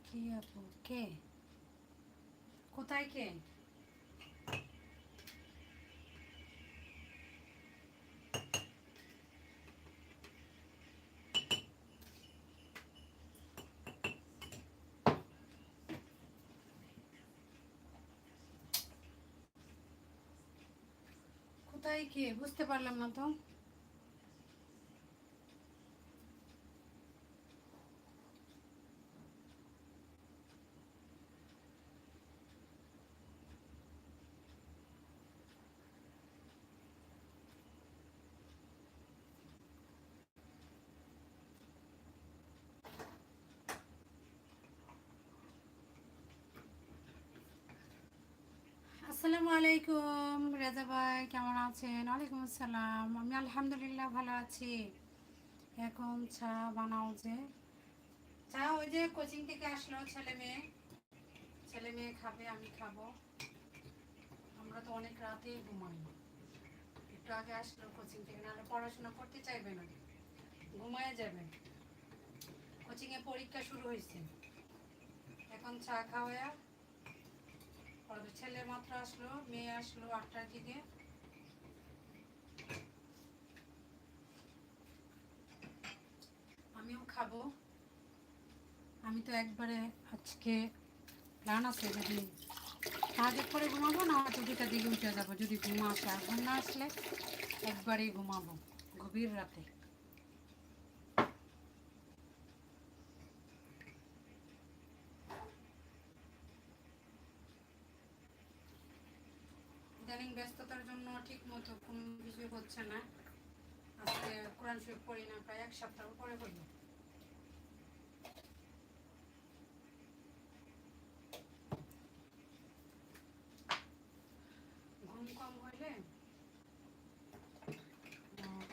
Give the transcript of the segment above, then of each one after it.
কি আপু কে কোথায় কে কোথায় কে বুঝতে পারলাম না তো। আসসালামু আলাইকুম রেজা ভাই, কেমন আছেন? ওয়ালাইকুম আসসালাম। আমি আলহামদুলিল্লাহ ভালো আছি। এখন চা বানাও যে, চা ওই যে কোচিং থেকে আসলো ছেলে মেয়ে খাবে, আমি খাবো। আমরা তো অনেক রাতেই ঘুমাই। একটু আগে আসলো কোচিং থেকে, নাহলে পড়াশোনা করতে চাইবে না, ঘুমায় যাবে। কোচিংয়ে পরীক্ষা শুরু হয়েছে, এখন চা খাওয়া পড়াবে। ছেলে মাত্র আসলো, মেয়ে আসলো 8টার দিকে। আমিও খাবো। আমি তো একবারে আজকে প্ল্যান আছে, যদি কাজের পরে ঘুমাবো, না হয়তো 2টার দিকে উঠে যাবো যদি ঘুম আসে। আর ঘুম না আসলে একবারেই ঘুমাবো গভীর রাতে। ইদানিং ব্যস্ততার জন্য ঠিক মতো কোনো কিছু হচ্ছে না। আজকে কোরআন শরীফ পড়ি না, প্রায় 1 সপ্তাহ পরে পড়ি। ঘুম কম হইলে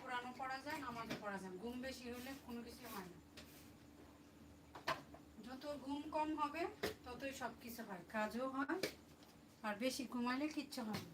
কোরআনও পড়া যায়, নামাজও পড়া যায়। ঘুম বেশি হলে কোনো কিছু হয় না। যত ঘুম কম হবে ততই সব কিছু হয়, কাজও হয়। আর বেশি ঘুমাইলে কিচ্ছু হয় না।